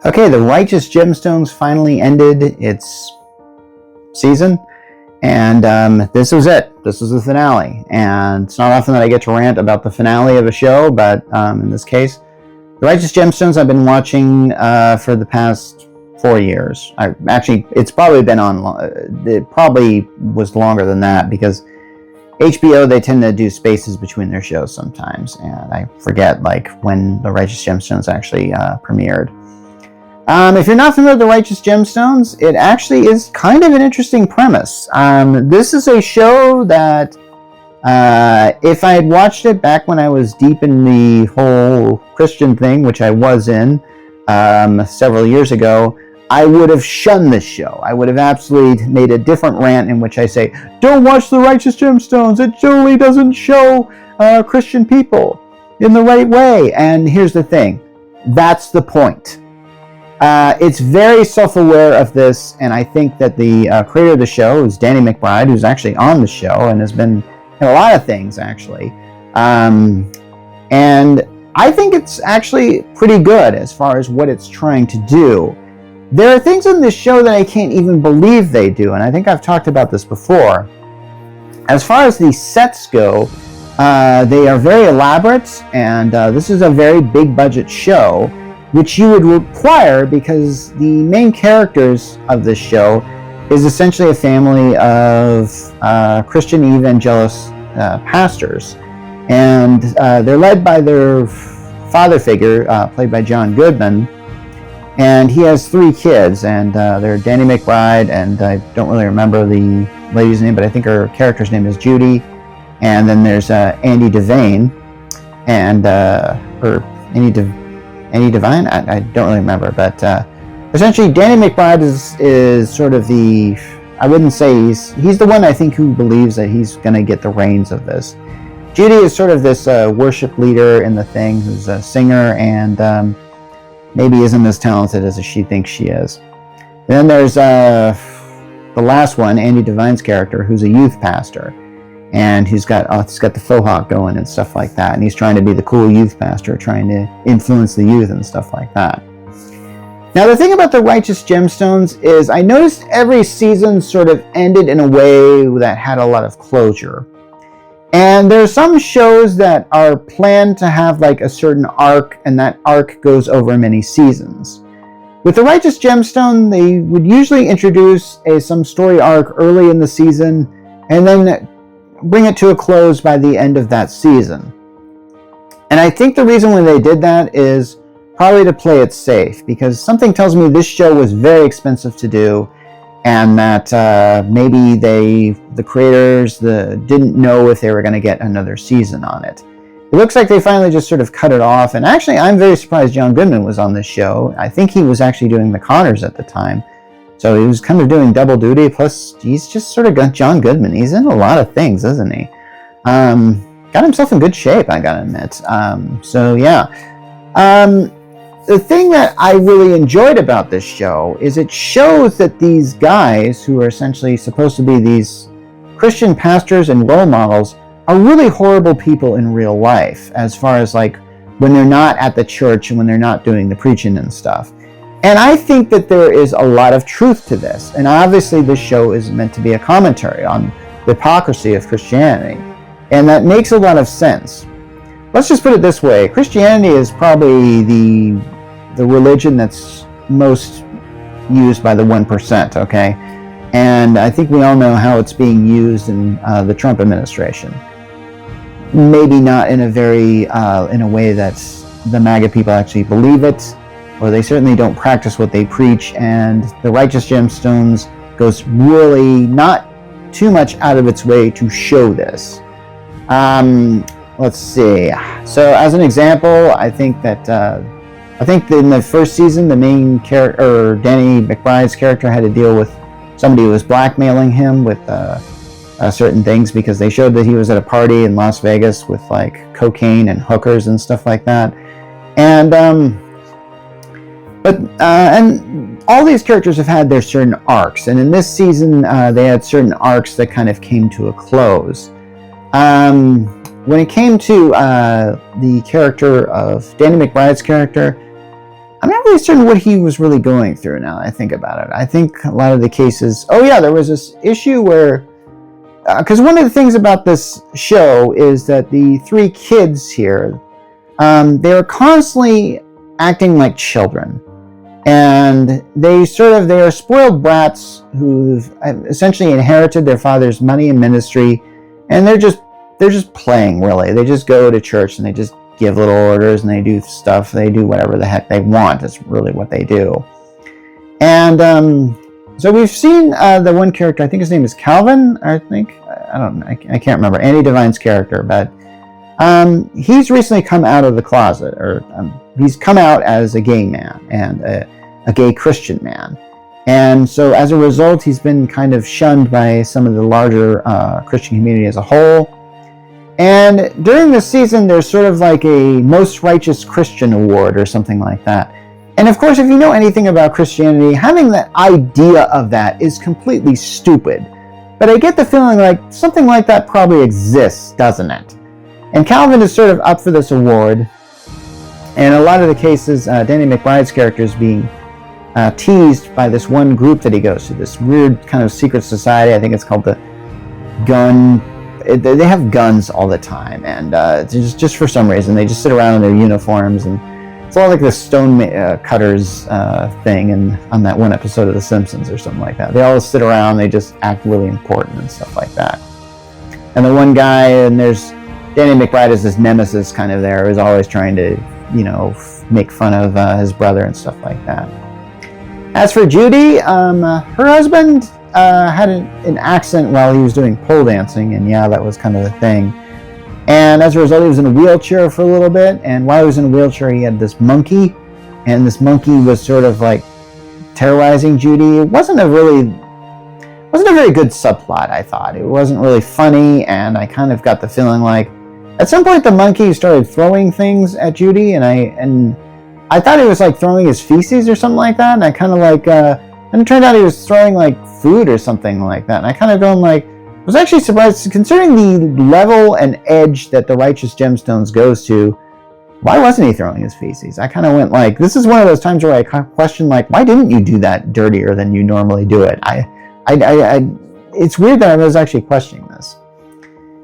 Okay, the Righteous Gemstones finally ended its season, and this was it. This was the finale, and it's not often that I get to rant about the finale of a show, but in this case, the Righteous Gemstones I've been watching for the past 4 years. It's probably been on. It probably was longer than that because HBO, they tend to do spaces between their shows sometimes, and I forget like when the Righteous Gemstones actually premiered. If you're not familiar with the Righteous Gemstones, it actually is kind of an interesting premise. This is a show that, if I had watched it back when I was deep in the whole Christian thing, which I was in several years ago, I would have shunned this show. I would have absolutely made a different rant in which I say, don't watch the Righteous Gemstones. It totally doesn't show Christian people in the right way. And here's the thing. That's the point. It's very self-aware of this, and I think that the creator of the show is Danny McBride, who's actually on the show and has been in a lot of things, actually. And I think it's actually pretty good as far as what it's trying to do. There are things in this show that I can't even believe they do, and I think I've talked about this before. As far as the sets go, they are very elaborate, and this is a very big budget show, which you would require because the main characters of this show is essentially a family of Christian evangelist pastors. And they're led by their father figure, played by John Goodman. And he has 3 kids, and they're Danny McBride, and I don't really remember the lady's name, but I think her character's name is Judy. And then there's Andy Devine, and Andy Devine? I don't really remember, but essentially Danny McBride is sort of the, I wouldn't say he's the one I think who believes that he's going to get the reins of this. Judy is sort of this worship leader in the thing who's a singer and maybe isn't as talented as she thinks she is. And then there's the last one, Andy Devine's character, who's a youth pastor. And he's got the faux hawk going and stuff like that. And he's trying to be the cool youth pastor, trying to influence the youth and stuff like that. Now, the thing about the Righteous Gemstones is I noticed every season sort of ended in a way that had a lot of closure. And there are some shows that are planned to have like a certain arc, and that arc goes over many seasons. With the Righteous Gemstone, they would usually introduce some story arc early in the season, and then bring it to a close by the end of that season. And I think the reason why they did that is probably to play it safe, because something tells me this show was very expensive to do, and that maybe the creators didn't know if they were going to get another season on it. It looks like they finally just sort of cut it off, and actually I'm very surprised John Goodman was on this show. I think he was actually doing the Connors at the time. So he was kind of doing double duty, plus he's just sort of got John Goodman. He's in a lot of things, isn't he? Got himself in good shape, I gotta admit. So yeah. The thing that I really enjoyed about this show is it shows that these guys, who are essentially supposed to be these Christian pastors and role models, are really horrible people in real life, as far as like when they're not at the church and when they're not doing the preaching and stuff. And I think that there is a lot of truth to this. And obviously this show is meant to be a commentary on the hypocrisy of Christianity. And that makes a lot of sense. Let's just put it this way. Christianity is probably the religion that's most used by the 1%, okay? And I think we all know how it's being used in the Trump administration. Maybe not in a way that the MAGA people actually believe it, or they certainly don't practice what they preach, and the Righteous Gemstones goes really not too much out of its way to show this. Let's see. So as an example, I think in the first season, the main character, or Danny McBride's character, had to deal with somebody who was blackmailing him with certain things, because they showed that he was at a party in Las Vegas with like cocaine and hookers and stuff like that. And and all these characters have had their certain arcs, and in this season they had certain arcs that kind of came to a close. When it came to the character of Danny McBride's character, I'm not really certain what he was really going through now that I think about it. I think a lot of the cases... Oh yeah, there was this issue where... Because one of the things about this show is that the three kids here, they were constantly acting like children. And they are spoiled brats who've essentially inherited their father's money and ministry, and they're just playing, really. They just go to church and they just give little orders and they do stuff. They do whatever the heck they want. That's really what they do. And so we've seen the one character, I think his name is Calvin, I think. I don't know. I can't remember. Andy Devine's character, but he's recently come out of the closet, or he's come out as a gay man and a gay Christian man. And so as a result, he's been kind of shunned by some of the larger Christian community as a whole. And during this season, there's sort of like a Most Righteous Christian award or something like that. And of course, if you know anything about Christianity, having that idea of that is completely stupid. But I get the feeling like something like that probably exists, doesn't it? And Calvin is sort of up for this award. And a lot of the cases, Danny McBride's character is being teased by this one group that he goes to, this weird kind of secret society. I think it's called the Gun... They have guns all the time, and just for some reason, they just sit around in their uniforms, and it's all like the stone cutters thing and on that one episode of The Simpsons or something like that. They all sit around, they just act really important and stuff like that. And the one guy, and there's Danny McBride is this nemesis kind of there, who's always trying to, make fun of his brother and stuff like that. As for Judy, her husband had an accident while he was doing pole dancing, and yeah, that was kind of the thing. And as a result, he was in a wheelchair for a little bit, and while he was in a wheelchair, he had this monkey, and this monkey was sort of like terrorizing Judy. It wasn't a very good subplot, I thought. It wasn't really funny, and I kind of got the feeling like at some point the monkey started throwing things at Judy, and I thought he was like throwing his feces or something like that, and I kind of like and it turned out he was throwing like food or something like that. And I kind of going like, I was actually surprised, considering the level and edge that the Righteous Gemstones goes to, why wasn't he throwing his feces? I kind of went like, this is one of those times where I questioned like, why didn't you do that dirtier than you normally do it? It's weird that I was actually questioning this.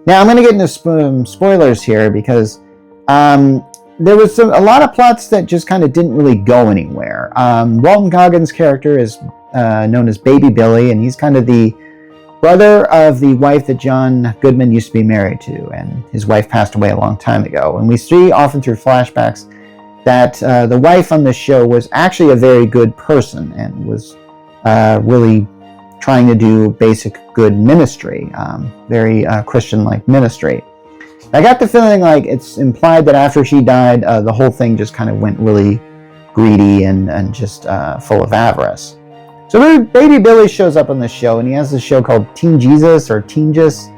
Now I'm going to get into spoilers here because there was a lot of plots that just kind of didn't really go anywhere. Walton Goggins' character is known as Baby Billy, and he's kind of the brother of the wife that John Goodman used to be married to, and his wife passed away a long time ago. And we see often through flashbacks that the wife on this show was actually a very good person and was really trying to do basic good ministry, very Christian-like ministry. I got the feeling like it's implied that after she died, the whole thing just kind of went really greedy and just full of avarice. So Baby Billy shows up on this show, and he has this show called Teen Jesus or Teen Just,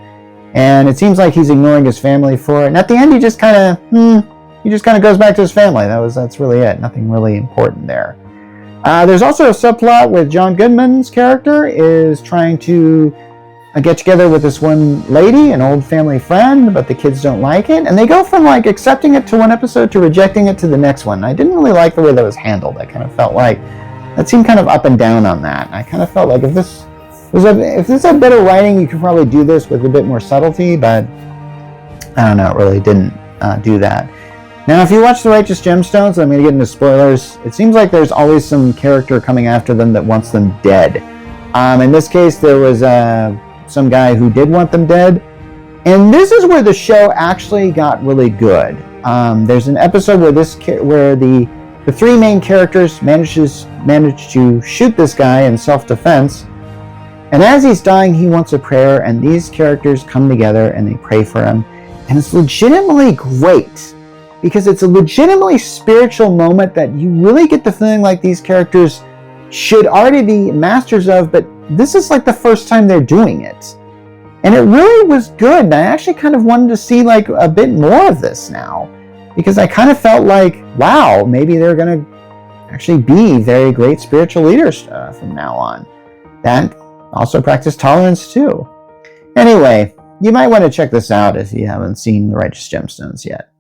and it seems like he's ignoring his family for it. And at the end, he just kind of goes back to his family. That's really it. Nothing really important there. There's also a subplot with John Goodman's character is trying to get together with this one lady, an old family friend, but the kids don't like it, and they go from like accepting it to one episode to rejecting it to the next one. I didn't really like the way that was handled. I kind of felt like that seemed kind of up and down on that. I kind of felt like if this had better writing, you could probably do this with a bit more subtlety, but I don't know, it really didn't do that. Now, if you watch The Righteous Gemstones, I'm going to get into spoilers, it seems like there's always some character coming after them that wants them dead. In this case, there was some guy who did want them dead, and this is where the show actually got really good. There's an episode where the three main characters manage to shoot this guy in self-defense, and as he's dying, he wants a prayer, and these characters come together and they pray for him, and it's legitimately great because it's a legitimately spiritual moment that you really get the feeling like these characters should already be masters of, but this is like the first time they're doing it. And it really was good. And I actually kind of wanted to see like a bit more of this now, because I kind of felt like, wow, maybe they're going to actually be very great spiritual leaders from now on. That also practice tolerance too. Anyway, you might want to check this out if you haven't seen The Righteous Gemstones yet.